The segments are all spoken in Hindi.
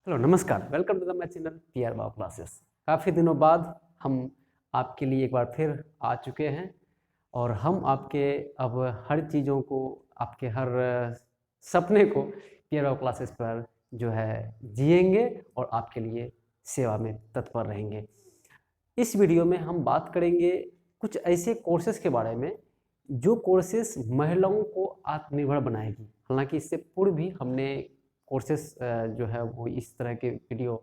हेलो नमस्कार, welcome to the my channel PR bio classes. काफ़ी दिनों बाद हम आपके लिए एक बार फिर आ चुके हैं और हम आपके अब हर चीज़ों को, आपके हर सपने को पीआर बायो क्लासेस पर जो है जिएंगे और आपके लिए सेवा में तत्पर रहेंगे। इस वीडियो में हम बात करेंगे कुछ ऐसे कोर्सेज़ के बारे में जो कोर्सेज़ महिलाओं को आत्मनिर्भर बनाएगी। हालाँकि इससे पूर्व भी हमने कोर्सेज़ जो है वो इस तरह के वीडियो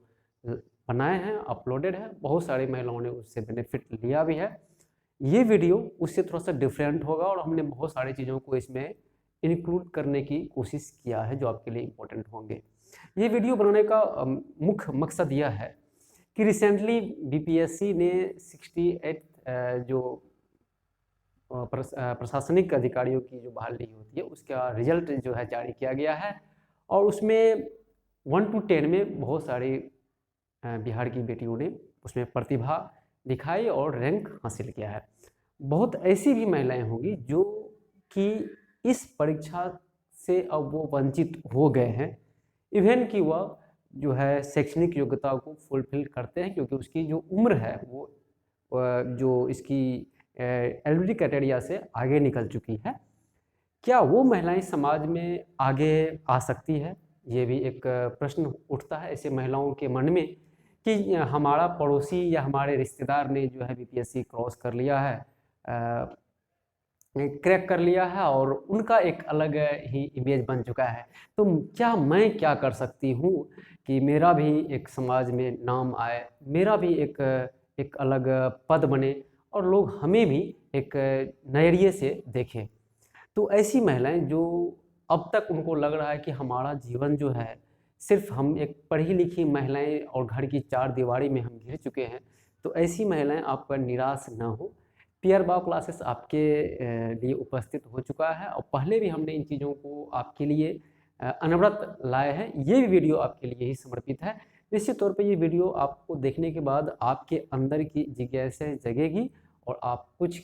बनाए हैं, अपलोडेड है, बहुत सारी महिलाओं ने उससे बेनिफिट लिया भी है। ये वीडियो उससे थोड़ा-सा डिफरेंट होगा और हमने बहुत सारी चीज़ों को इसमें इंक्लूड करने की कोशिश किया है जो आपके लिए इम्पोर्टेंट होंगे। ये वीडियो बनाने का मुख्य मकसद यह है कि रिसेंटली बीपीएससी ने 68 जो प्रशासनिक अधिकारियों की जो बहाली होती है उसका रिजल्ट जो है जारी किया गया है और उसमें 1 to 10 में बहुत सारी बिहार की बेटियों ने उसमें प्रतिभा दिखाई और रैंक हासिल किया है। बहुत ऐसी भी महिलाएं होंगी जो कि इस परीक्षा से अब वो वंचित हो गए हैं, इवन कि वह जो है शैक्षणिक योग्यता को फुलफिल करते हैं क्योंकि उसकी जो उम्र है वो जो इसकी एलिजिबिलिटी क्राइटेरिया से आगे निकल चुकी है। क्या वो महिलाएं समाज में आगे आ सकती है? ये भी एक प्रश्न उठता है ऐसे महिलाओं के मन में कि हमारा पड़ोसी या हमारे रिश्तेदार ने जो है बीपीएससी क्रॉस कर लिया है, क्रैक कर लिया है और उनका एक अलग ही इमेज बन चुका है। तो क्या मैं क्या कर सकती हूँ कि मेरा भी एक समाज में नाम आए, मेरा भी एक अलग पद बने और लोग हमें भी एक नज़रिए से देखें। तो ऐसी महिलाएं जो अब तक उनको लग रहा है कि हमारा जीवन जो है सिर्फ हम एक पढ़ी लिखी महिलाएं और घर की चार दीवारी में हम घिर चुके हैं, तो ऐसी महिलाएं आप पर निराश ना हो। पीआर बायो क्लासेस आपके लिए उपस्थित हो चुका है और पहले भी हमने इन चीज़ों को आपके लिए अनवरत लाए हैं। ये भी वीडियो आपके लिए ही समर्पित है। निश्चित तौर पे ये वीडियो आपको देखने के बाद आपके अंदर की जिज्ञासा जगेगी और आप कुछ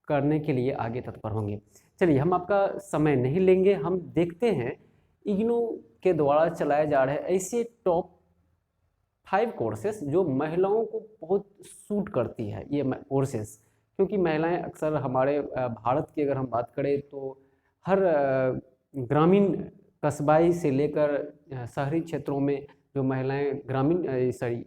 करने के लिए आगे तत्पर होंगे। चलिए हम आपका समय नहीं लेंगे, हम देखते हैं इग्नू के द्वारा चलाए जा रहे ऐसे टॉप 5 कोर्सेस जो महिलाओं को बहुत सूट करती है ये कोर्सेस, क्योंकि महिलाएं अक्सर हमारे भारत की अगर हम बात करें तो हर ग्रामीण कस्बाई से लेकर शहरी क्षेत्रों में जो महिलाएं ग्रामीण सॉरी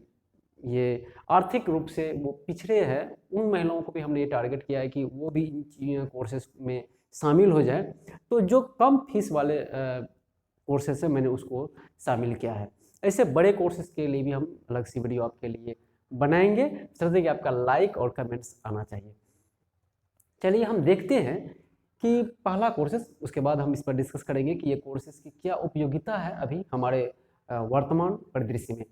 ये आर्थिक रूप से वो पिछड़े हैं, उन महिलाओं को भी हमने ये टारगेट किया है कि वो भी इन कोर्सेज में शामिल हो जाए। तो जो कम फीस वाले कोर्सेज है मैंने उसको शामिल किया है। ऐसे बड़े कोर्सेज के लिए भी हम अलग सी वीडियो आपके लिए बनाएंगे, चाहते कि आपका लाइक और कमेंट्स आना चाहिए। चलिए हम देखते हैं कि पहला कोर्सेज, उसके बाद हम इस पर डिस्कस करेंगे कि ये कोर्सेज की क्या उपयोगिता है अभी हमारे वर्तमान परिदृश्य में।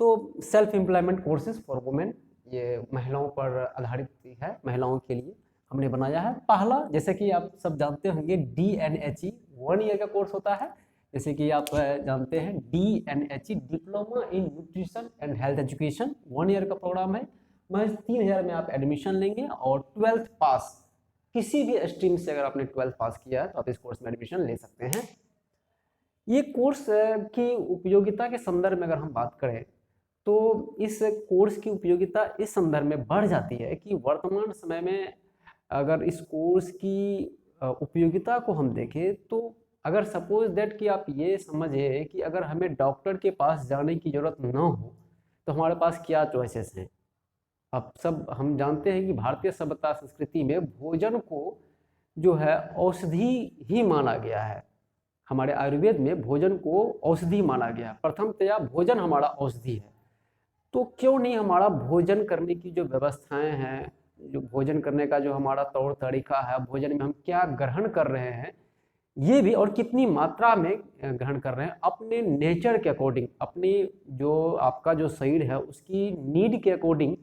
तो self employment courses for women, ये महिलाओं पर आधारित है, महिलाओं के लिए हमने बनाया है। पहला, जैसे कि आप सब जानते होंगे, DNHE 1 ईयर का कोर्स होता है। जैसे कि आप जानते हैं DNHE diploma in nutrition and health education 1 year का प्रोग्राम है। महज 3000 में आप एडमिशन लेंगे और 12th पास, किसी भी स्ट्रीम से अगर आपने 12th पास किया है तो आप इस कोर्स में एडमिशन ले सकते हैं। ये कोर्स की उपयोगिता के संदर्भ में अगर हम बात करें तो इस कोर्स की उपयोगिता इस संदर्भ में बढ़ जाती है कि वर्तमान समय में अगर इस कोर्स की उपयोगिता को हम देखें तो अगर सपोज दैट कि आप ये समझे कि अगर हमें डॉक्टर के पास जाने की ज़रूरत ना हो तो हमारे पास क्या चॉइसेस हैं। अब सब हम जानते हैं कि भारतीय सभ्यता संस्कृति में भोजन को जो है औषधि ही माना गया है। हमारे आयुर्वेद में भोजन को औषधि माना गया है। प्रथमतया भोजन हमारा औषधि है, तो क्यों नहीं हमारा भोजन करने की जो व्यवस्थाएं हैं, जो भोजन करने का जो हमारा तौर तरीका है, भोजन में हम क्या ग्रहण कर रहे हैं, ये भी और कितनी मात्रा में ग्रहण कर रहे हैं, अपने नेचर के अकॉर्डिंग, अपनी जो आपका जो शरीर है उसकी नीड के अकॉर्डिंग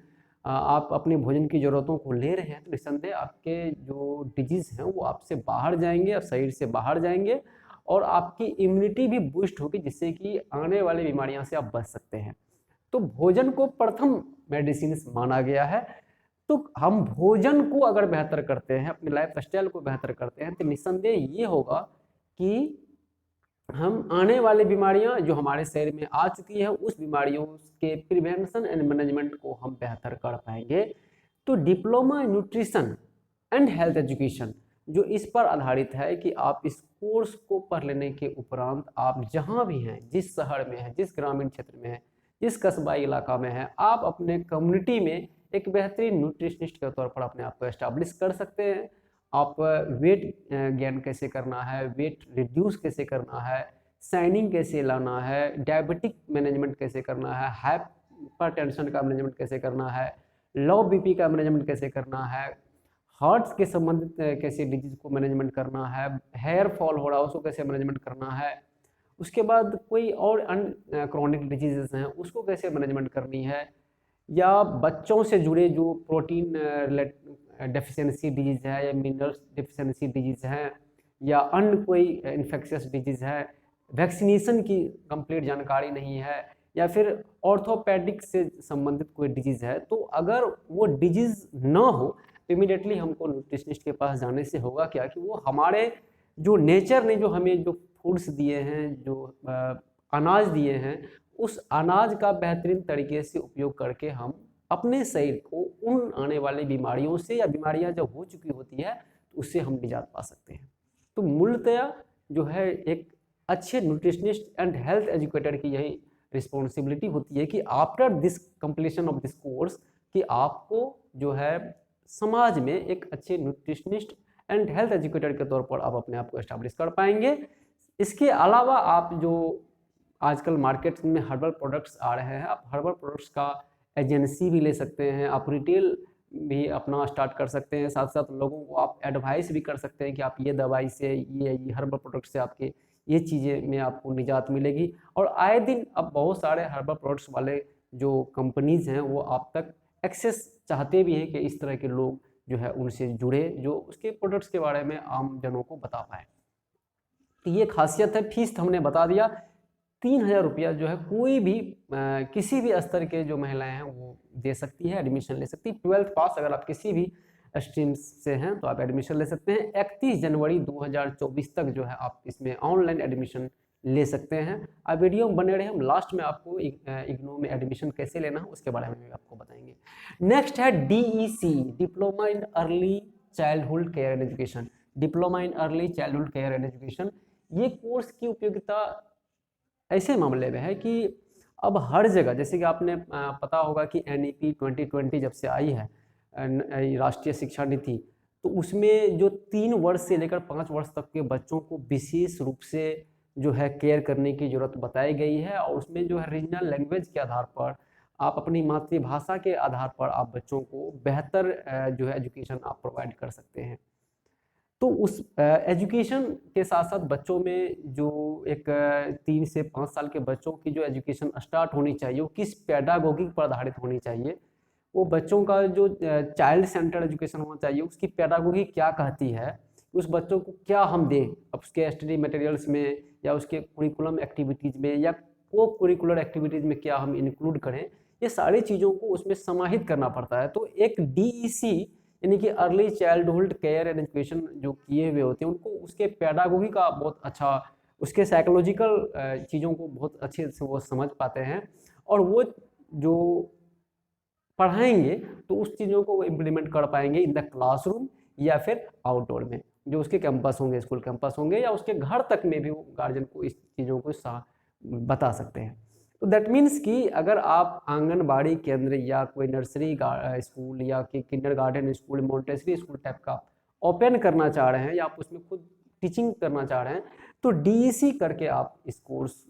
आप अपने भोजन की ज़रूरतों को ले रहे हैं, तो निस्संदेह आपके जो डिजीज़ हैं वो आपसे बाहर जाएंगे, आप शरीर से बाहर जाएंगे और आपकी इम्यूनिटी भी बूस्ट होगी, जिससे कि आने वाली बीमारियों से आप बच सकते हैं। तो भोजन को प्रथम मेडिसिन माना गया है। तो हम भोजन को अगर बेहतर करते हैं, अपने लाइफ स्टाइल को बेहतर करते हैं, तो निस्संदेह ये होगा कि हम आने वाली बीमारियां जो हमारे शरीर में आ चुकी है उस बीमारियों के प्रिवेंशन एंड मैनेजमेंट को हम बेहतर कर पाएंगे। तो diploma in nutrition and health education जो इस पर आधारित है कि आप इस कोर्स को पढ़ लेने के उपरांत आप जहां भी हैं, जिस शहर में हैं, जिस ग्रामीण क्षेत्र में हैं, जिस कस्बाई इलाका में हैं, आप अपने कम्युनिटी में एक बेहतरीन न्यूट्रिशनिस्ट के तौर पर अपने आप को एस्टैब्लिश कर सकते हैं। आप वेट गेन कैसे करना है, वेट रिड्यूस कैसे करना है, शाइनिंग कैसे लाना है, डायबिटिक मैनेजमेंट कैसे करना है, हाइपरटेंशन का मैनेजमेंट कैसे करना है, लो बीपी का मैनेजमेंट कैसे करना है, हार्ट के संबंधित कैसे डिजीज को मैनेजमेंट करना है, हेयर फॉल हो रहा है उसको कैसे मैनेजमेंट करना है, उसके बाद कोई और अन्य क्रॉनिक डिजीजेस हैं उसको कैसे मैनेजमेंट करनी है, या बच्चों से जुड़े जो प्रोटीन डेफिशिएंसी डिजीज है या मिनरल्स डेफिशिएंसी डिजीज है या अन्य कोई इन्फेक्शियस डिजीज है, वैक्सीनेशन की कंप्लीट जानकारी नहीं है, या फिर ऑर्थोपेडिक से संबंधित कोई डिजीज है, तो अगर वो डिजीज ना हो इमीडिएटली हमको न्यूट्रिशनिस्ट के पास जाने से होगा क्या कि वो हमारे जो नेचर ने जो हमें जो फूड्स दिए हैं, जो अनाज दिए हैं, उस अनाज का बेहतरीन तरीके से उपयोग करके हम अपने शरीर को उन आने वाली बीमारियों से या बीमारियां जब हो चुकी होती है तो उससे हम निजात पा सकते हैं। तो मूलतया जो है एक अच्छे न्यूट्रिशनिस्ट एंड हेल्थ एजुकेटर की यही रिस्पॉन्सिबिलिटी होती है कि after this completion of this course कि आपको जो है समाज में एक अच्छे न्यूट्रिशनिस्ट एंड हेल्थ एजुकेटर के तौर पर आप अपने आप को एस्टैब्लिश कर पाएंगे। इसके अलावा आप जो आजकल मार्केट में हर्बल प्रोडक्ट्स आ रहे हैं, आप हर्बल प्रोडक्ट्स का एजेंसी भी ले सकते हैं, आप रिटेल भी अपना स्टार्ट कर सकते हैं, साथ साथ लोगों को आप एडवाइस भी कर सकते हैं कि आप ये दवाई से ये हर्बल प्रोडक्ट से आपके ये चीज़ें में आपको निजात मिलेगी। और आए दिन अब बहुत सारे हर्बल प्रोडक्ट्स वाले जो कंपनीज हैं वो आप तक एक्सेस चाहते भी हैं कि इस तरह के लोग जो है उनसे जुड़े जो उसके प्रोडक्ट्स के बारे में आम जनों को बता पाए। तो ये खासियत है। फीस हमने बता दिया, 3000 रुपया जो है कोई भी किसी भी स्तर के जो महिलाएं हैं वो दे सकती है, एडमिशन ले सकती है। 12th पास अगर आप किसी भी स्ट्रीम से हैं तो आप एडमिशन ले सकते हैं। 31 जनवरी 2024 तक जो है आप इसमें ऑनलाइन एडमिशन ले सकते हैं। आप वीडियो में बने रहे, हम लास्ट में आपको इग्नू में एडमिशन कैसे लेना है उसके बारे में भी आपको बताएंगे। नेक्स्ट है DEC, diploma in early childhood care and education. Diploma in early childhood care and education, ये कोर्स की उपयोगिता ऐसे मामले में है कि अब हर जगह, जैसे कि आपने पता होगा कि NEP 2020 जब से आई है, राष्ट्रीय शिक्षा नीति, तो उसमें जो 3 वर्ष से लेकर 5 वर्ष तक के बच्चों को विशेष रूप से जो है केयर करने की जरूरत बताई गई है। और उसमें जो है रीजनल लैंग्वेज के आधार पर, आप अपनी मातृभाषा के आधार पर आप बच्चों को बेहतर जो है एजुकेशन आप प्रोवाइड कर सकते हैं। तो उस एजुकेशन के साथ साथ बच्चों में जो एक 3 से 5 साल के बच्चों की जो एजुकेशन स्टार्ट होनी चाहिए वो किस पेडागोगी पर आधारित होनी चाहिए, वो बच्चों का जो चाइल्ड सेंटर्ड एजुकेशन होना चाहिए उसकी पेडागोगी क्या कहती है, उस बच्चों को क्या हम दें, अब उसके स्टडी मटेरियल्स में या उसके कुरिकुलम एक्टिविटीज़ में या को कुरिकुलर एक्टिविटीज़ में क्या हम इंक्लूड करें, ये सारी चीज़ों को उसमें समाहित करना पड़ता है। तो एक DEC यानी कि early childhood care and education जो किए हुए होते हैं उनको उसके पेडागोगी का बहुत अच्छा, उसके साइकोलॉजिकल चीज़ों को बहुत अच्छे से वो समझ पाते हैं और वो जो पढ़ाएंगे तो उस चीज़ों को वो इम्प्लीमेंट कर पाएंगे इन द क्लासरूम या फिर आउटडोर में, जो उसके कैंपस होंगे, स्कूल कैंपस होंगे, या उसके घर तक में भी वो गार्जियन को इस चीज़ों को बता सकते हैं। तो दैट मीन्स कि अगर आप आंगनबाड़ी केंद्र या कोई नर्सरी स्कूल या कि kindergarten school, Montessori school type का ओपन करना चाह रहे हैं या आप उसमें खुद टीचिंग करना चाह रहे हैं तो DEC करके आप इस कोर्स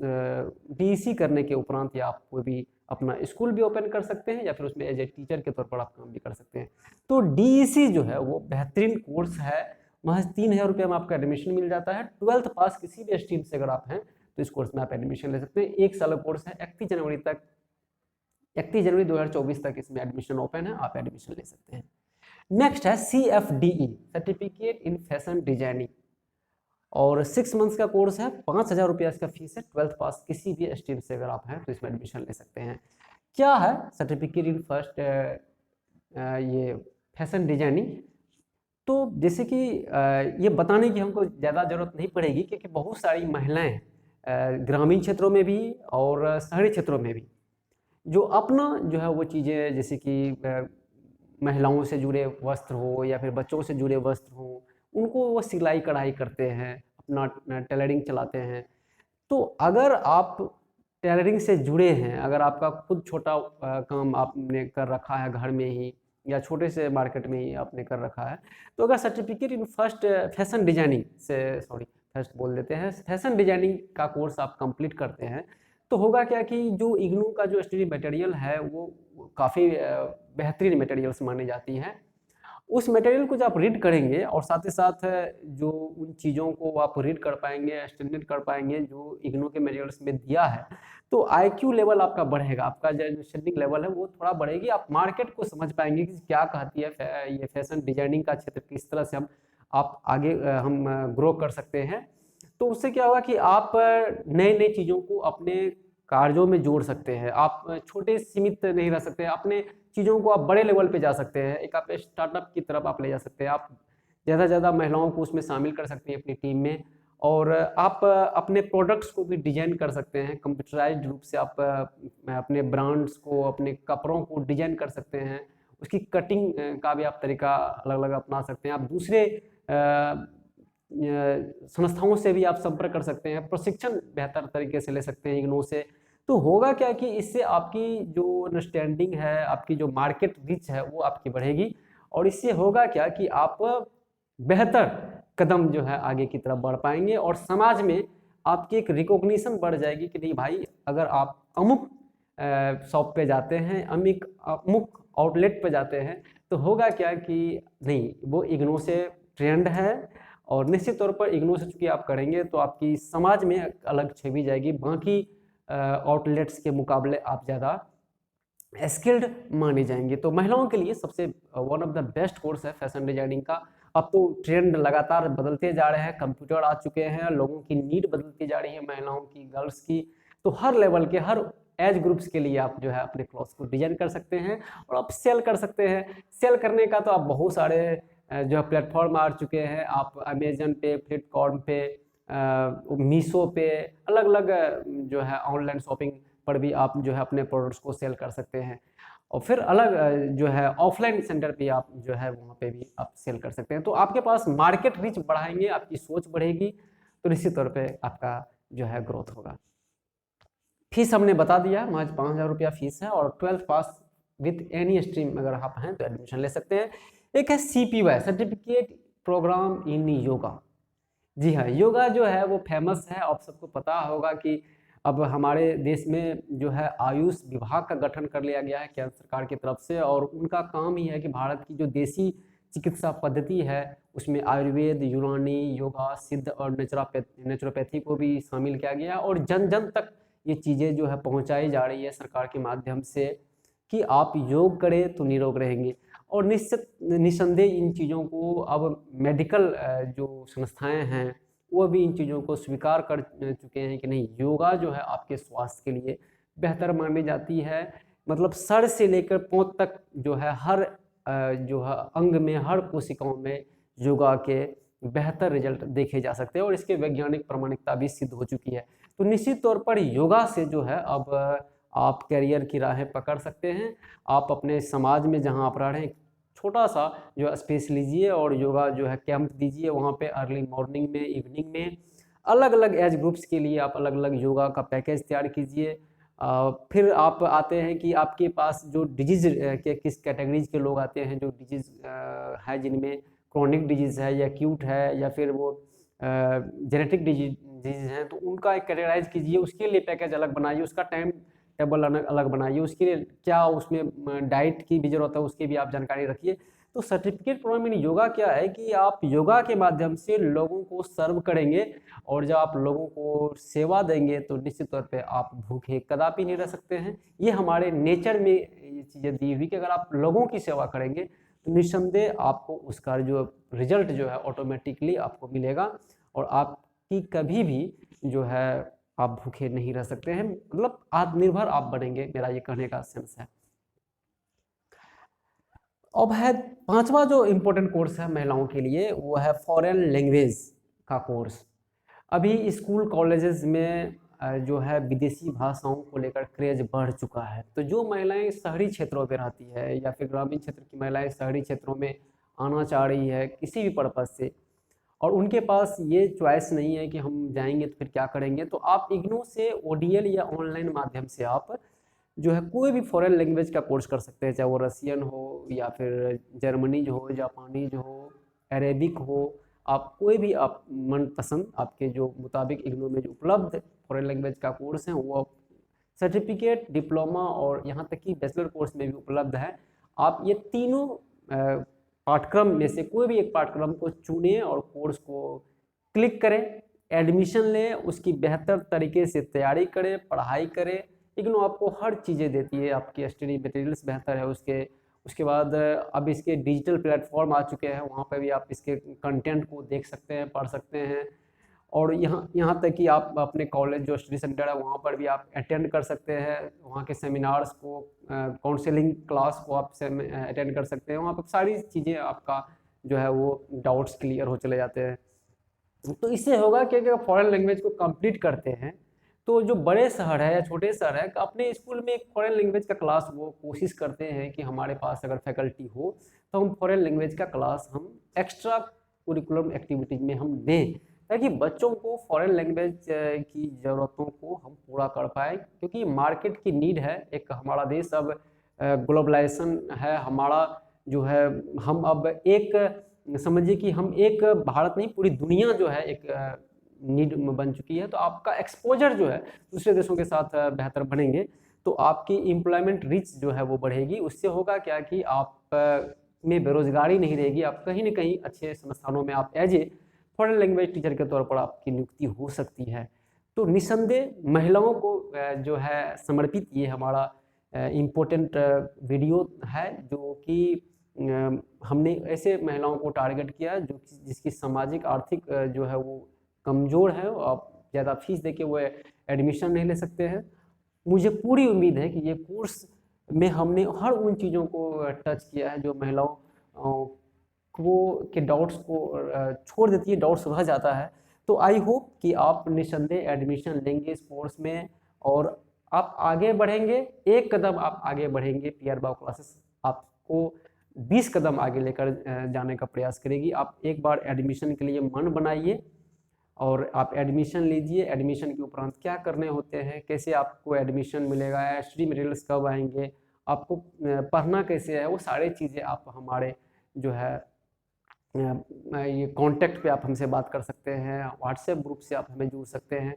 DEC करने के उपरांत या आप कोई भी अपना स्कूल भी ओपन कर सकते हैं या फिर उसमें एज ए टीचर के तौर पर आप काम भी कर सकते हैं। तो DEC जो है वो बेहतरीन कोर्स है, महज 3000 रुपये में आपका एडमिशन मिल जाता है। 12th पास किसी भी स्ट्रीम से अगर आप हैं तो इस कोर्स में आप एडमिशन ले सकते हैं। 1 साल का कोर्स है, 31 जनवरी 2024 तक इसमें एडमिशन ओपन है, आप एडमिशन ले सकते हैं। नेक्स्ट है CFDE, certificate in fashion designing, और 6 मंथ्स का कोर्स है, 5000 रुपया इसका फीस है। 12th पास किसी भी स्ट्रीम से अगर आप हैं तो इसमें एडमिशन ले सकते हैं। क्या है सर्टिफिकेट इन फर्स्ट ये फैशन डिजाइनिंग, तो जैसे कि ये बताने की हमको ज़्यादा ज़रूरत नहीं पड़ेगी क्योंकि बहुत सारी महिलाएं ग्रामीण क्षेत्रों में भी और शहरी क्षेत्रों में भी, जो अपना जो है वो चीज़ें जैसे कि महिलाओं से जुड़े वस्त्र हो या फिर बच्चों से जुड़े वस्त्र हो, उनको वो सिलाई कढ़ाई करते हैं, अपना टेलरिंग चलाते हैं। तो अगर आप टेलरिंग से जुड़े हैं, अगर आपका खुद छोटा काम आपने कर रखा है घर में ही या छोटे से मार्केट में ही आपने कर रखा है, तो अगर certificate in first fashion designing से, सॉरी फर्स्ट बोल देते हैं, फैशन डिजाइनिंग का कोर्स आप कंप्लीट करते हैं, तो होगा क्या कि जो इग्नू का जो स्टडी मटेरियल है वो काफ़ी बेहतरीन मटेरियल्स मानी जाती हैं। उस मटेरियल को जब आप रीड करेंगे और साथ ही साथ जो उन चीज़ों को आप रीड कर पाएंगे, स्टैंडर्ड कर पाएंगे जो इग्नू के मटेरियल्स में दिया है, तो आईक्यू लेवल आपका बढ़ेगा, आपका जो अंडरस्टैंडिंग लेवल है वो थोड़ा बढ़ेगी। आप मार्केट को समझ पाएंगे कि क्या कहती है ये फैशन डिजाइनिंग का क्षेत्र, किस तरह से आप आगे हम ग्रो कर सकते हैं। तो उससे क्या होगा कि आप नए नए चीज़ों को अपने कार्यों में जोड़ सकते हैं। आप छोटे सीमित नहीं रह सकते, अपने चीज़ों को आप बड़े लेवल पे जा सकते हैं, एक आप स्टार्टअप की तरफ आप ले जा सकते हैं। आप ज़्यादा से ज़्यादा महिलाओं को उसमें शामिल कर सकते हैं अपनी टीम में, और आप अपने प्रोडक्ट्स को भी डिजाइन कर सकते हैं कंप्यूटराइज्ड रूप से। आप अपने ब्रांड्स को, अपने कपड़ों को डिजाइन कर सकते हैं, उसकी कटिंग का भी आप तरीका अलग अलग अपना सकते हैं। आप दूसरे संस्थाओं से भी आप संपर्क कर सकते हैं, प्रशिक्षण बेहतर तरीके से ले सकते हैं इग्नू से। तो होगा क्या कि इससे आपकी जो अंडरस्टैंडिंग है, आपकी जो मार्केट रीच है वो आपकी बढ़ेगी, और इससे होगा क्या कि आप बेहतर कदम जो है आगे की तरफ बढ़ पाएंगे, और समाज में आपकी एक रिकॉग्निशन बढ़ जाएगी कि नहीं भाई, अगर आप अमुक शॉप पे जाते हैं, अमुक आउटलेट पे जाते हैं, तो होगा क्या कि नहीं, वो इग्नू से ट्रेंड है, और निश्चित तौर पर इग्नू से चूंकि आप करेंगे तो आपकी समाज में अलग छवि जाएगी, बाकी आउटलेट्स के मुकाबले आप ज़्यादा स्किल्ड माने जाएंगे। तो महिलाओं के लिए सबसे one of the best course है फैशन डिजाइनिंग का। अब तो ट्रेंड लगातार बदलते जा रहे हैं, कंप्यूटर आ चुके हैं, लोगों की नीड बदलती जा रही है, महिलाओं की, गर्ल्स की। तो हर लेवल के, हर एज ग्रुप्स के लिए आप जो है अपने क्लॉथ्स को डिजाइन कर सकते हैं और आप सेल कर सकते हैं। सेल करने का तो आप बहुत सारे जो है प्लेटफॉर्म आ चुके हैं। आप अमेजन पे, फ्लिपकार्ट पे, मीशो पे, अलग अलग जो है ऑनलाइन शॉपिंग पर भी आप जो है अपने प्रोडक्ट्स को सेल कर सकते हैं। और फिर अलग जो है ऑफलाइन सेंटर पे आप जो है वहाँ पे भी आप सेल कर सकते हैं। तो आपके पास मार्केट रीच बढ़ाएंगे, आपकी सोच बढ़ेगी, तो निश्चित तौर पे आपका जो है ग्रोथ होगा। फीस हमने बता दिया, महज 5,000 रुपया फीस है, और 12th pass with any stream अगर आप हैं तो एडमिशन ले सकते हैं। एक है CPY, सर्टिफिकेट प्रोग्राम इन योगा। जी हाँ, योगा जो है वो फेमस है। आप सबको पता होगा कि अब हमारे देश में जो है आयुष विभाग का गठन कर लिया गया है केंद्र सरकार की तरफ से, और उनका काम ही है कि भारत की जो देसी चिकित्सा पद्धति है उसमें आयुर्वेद, यूनानी, योगा, सिद्ध और नेचुरोपैथी को भी शामिल किया गया, और जन जन तक ये चीज़ें जो है पहुंचाई जा रही है सरकार के माध्यम से कि आप योग करें तो निरोग रहेंगे। और निसंदेह इन चीज़ों को अब मेडिकल जो संस्थाएं हैं वो भी इन चीज़ों को स्वीकार कर चुके हैं कि नहीं, योगा जो है आपके स्वास्थ्य के लिए बेहतर मानी जाती है। मतलब सर से लेकर पांव तक जो है हर जो है अंग में, हर कोशिकाओं में योगा के बेहतर रिजल्ट देखे जा सकते हैं, और इसके वैज्ञानिक प्रामाणिकता भी सिद्ध हो चुकी है। तो निश्चित तौर पर योगा से जो है अब आप कैरियर की राहें पकड़ सकते हैं। आप अपने समाज में जहां आप रह रहे हैं छोटा सा जो है स्पेस लीजिए और योगा जो है कैंप दीजिए, वहाँ पे अर्ली मॉर्निंग में, इवनिंग में, अलग अलग एज ग्रुप्स के लिए आप अलग अलग योगा का पैकेज तैयार कीजिए। फिर आप आते हैं कि आपके पास जो डिजीज़ के किस कैटेगरीज के लोग आते हैं, जो डिजीज़ है जिनमें क्रोनिक डिजीज़ है या एक्यूट है या फिर वो जेनेटिक डिजीज़ हैं, तो उनका एक कैटेगराइज कीजिए, उसके लिए पैकेज अलग बनाइए, उसका टाइम टेबल अलग बनाइए, उसके लिए क्या उसमें डाइट की भी जरूरत है उसकी भी आप जानकारी रखिए। तो सर्टिफिकेट प्रोग्राम इन योगा क्या है कि आप योगा के माध्यम से लोगों को सर्व करेंगे, और जब आप लोगों को सेवा देंगे तो निश्चित तौर पे आप भूखे कदापि नहीं रह सकते हैं। ये हमारे नेचर में ये चीज़ें दी हुई कि अगर आप लोगों की सेवा करेंगे तो निस्संदेह आपको उसका जो रिजल्ट जो है ऑटोमेटिकली आपको मिलेगा, और आपकी कभी भी जो है आप भूखे नहीं रह सकते हैं, मतलब आत्मनिर्भर आप बनेंगे, मेरा ये कहने का सेंस है। अब है 5वां जो इम्पोर्टेंट कोर्स है महिलाओं के लिए, वो है फॉरेन लैंग्वेज का कोर्स। अभी स्कूल कॉलेजेस में जो है विदेशी भाषाओं को लेकर क्रेज बढ़ चुका है। तो जो महिलाएं शहरी क्षेत्रों में रहती है या फिर ग्रामीण क्षेत्र की महिलाएं शहरी क्षेत्रों में आना चाह रही है किसी भी पर्पज़ से, और उनके पास ये चॉइस नहीं है कि हम जाएंगे तो फिर क्या करेंगे, तो आप इग्नू से ओडीएल या ऑनलाइन माध्यम से आप जो है कोई भी फॉरेन लैंग्वेज का कोर्स कर सकते हैं, चाहे वो रसियन हो या फिर जर्मनीज हो, जापानीज हो, अरेबिक हो। आप कोई भी आप मनपसंद आपके जो मुताबिक इग्नू में जो उपलब्ध फॉरेन लैंग्वेज का कोर्स है वो सर्टिफिकेट, डिप्लोमा और यहाँ तक कि बैचलर कोर्स में भी उपलब्ध है। आप ये तीनों पाठ्यक्रम में से कोई भी एक पाठ्यक्रम को चुनें और कोर्स को क्लिक करें, एडमिशन लें, उसकी बेहतर तरीके से तैयारी करें, पढ़ाई करें। इग्नू आपको हर चीज़ें देती है, आपकी स्टडी मटेरियल्स बेहतर है उसके बाद अब इसके डिजिटल प्लेटफॉर्म आ चुके हैं, वहाँ पर भी आप इसके कंटेंट को देख सकते हैं, पढ़ सकते हैं। और यहाँ तक कि आप अपने कॉलेज जो स्टडी सेंटर है वहाँ पर भी आप अटेंड कर सकते हैं, वहाँ के सेमिनार्स को, काउंसलिंग क्लास को आप अटेंड कर सकते हैं। वहाँ पर सारी चीज़ें आपका जो है वो डाउट्स क्लियर हो चले जाते हैं। तो इससे होगा कि अगर फॉरेन लैंग्वेज को कंप्लीट करते हैं तो जो बड़े शहर है या छोटे शहर है, अपने स्कूल में एक फॉरेन लैंग्वेज का क्लास वो कोशिश करते हैं कि हमारे पास अगर फैकल्टी हो तो हम फॉरेन लैंग्वेज का क्लास हम एक्स्ट्रा कुरिकुलम एक्टिविटीज में हम दें, ताकि बच्चों को फॉरेन लैंग्वेज की ज़रूरतों को हम पूरा कर पाए, क्योंकि मार्केट की नीड है। एक हमारा देश अब ग्लोबलाइजेशन है हमारा जो है, हम अब एक समझिए कि हम एक भारत नहीं पूरी दुनिया जो है एक नीड बन चुकी है। तो आपका एक्सपोजर जो है दूसरे देशों के साथ बेहतर बनेंगे तो आपकी एम्प्लॉयमेंट रीच जो है वो बढ़ेगी। उससे होगा क्या कि आप में बेरोजगारी नहीं रहेगी, आप कहीं ना कहीं अच्छे संस्थानों में आप as a foreign language teacher के तौर पर आपकी नियुक्ति हो सकती है। तो निसंदेह महिलाओं को जो है समर्पित ये हमारा इम्पोर्टेंट वीडियो है, जो कि हमने ऐसे महिलाओं को टारगेट किया जो जिसकी सामाजिक आर्थिक जो है वो कमज़ोर है, आप ज़्यादा फीस देके वो एडमिशन नहीं ले सकते हैं। मुझे पूरी उम्मीद है कि ये कोर्स में हमने हर उन चीज़ों को टच किया है जो महिलाओं को के डाउट्स को छोड़ देती है, डाउट्स रह जाता है। तो आई होप कि आप निसंदेह एडमिशन लेंगे इस कोर्स में और आप आगे बढ़ेंगे, एक कदम आप आगे बढ़ेंगे। पीआर बाव क्लासेस आपको 20 कदम आगे लेकर जाने का प्रयास करेगी। आप एक बार एडमिशन के लिए मन बनाइए और आप एडमिशन लीजिए। एडमिशन के उपरांत क्या करने होते हैं, कैसे आपको एडमिशन मिलेगा, स्टडी मटेरियल्स कब आएंगे, आपको पढ़ना कैसे है, वो सारी चीज़ें आप हमारे जो है ये कांटेक्ट पे आप हमसे बात कर सकते हैं, व्हाट्सएप ग्रुप से आप हमें जुड़ सकते हैं।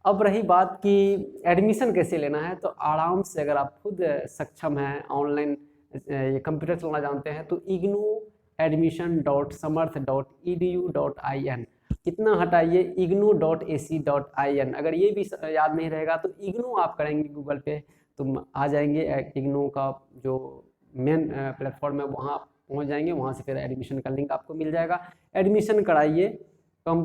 अब रही बात कि एडमिशन कैसे लेना है, तो आराम से अगर आप खुद सक्षम हैं, ऑनलाइन ये कंप्यूटर चलाना जानते हैं, तो ignu.samarth.edu.in कितना हटाइए ignu.ac.in। अगर ये भी याद नहीं रहेगा तो इग्नू आप करेंगे गूगल पे तो आ जाएंगे, इग्नू का जो मेन प्लेटफॉर्म है वहाँ पहुँच जाएंगे, वहाँ से फिर एडमिशन का लिंक आपको मिल जाएगा। एडमिशन कराइए, कम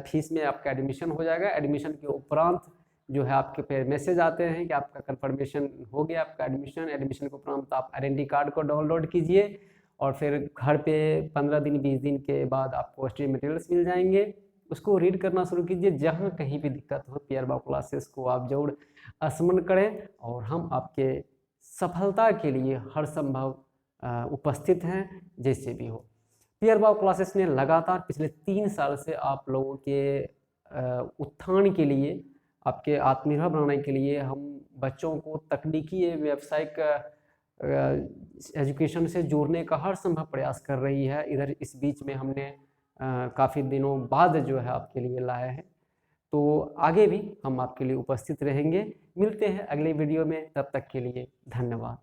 फीस में आपका एडमिशन हो जाएगा। एडमिशन के उपरांत जो है आपके पे मैसेज आते हैं कि आपका कंफर्मेशन हो गया आपका एडमिशन। एडमिशन के उपरांत आप आइडेंटिटी कार्ड को डाउनलोड कीजिए और फिर घर पे 15 दिन 20 दिन के बाद आपको स्टडी मटेरियल्स मिल जाएंगे, उसको रीड करना शुरू कीजिए। जहाँ कहीं भी दिक्कत हो पीआर बाव क्लासेस को आप जरूर स्मरण करें और हम आपके सफलता के लिए हर संभव उपस्थित हैं, जैसे भी हो। पीआर बाव क्लासेस ने लगातार पिछले 3 साल से आप लोगों के उत्थान के लिए, आपके आत्मनिर्भर बनाने के लिए हम बच्चों को तकनीकी व्यावसायिक एजुकेशन से जोड़ने का हर संभव प्रयास कर रही है। इधर इस बीच में हमने काफ़ी दिनों बाद जो है आपके लिए लाए हैं, तो आगे भी हम आपके लिए उपस्थित रहेंगे। मिलते हैं अगले वीडियो में, तब तक के लिए धन्यवाद।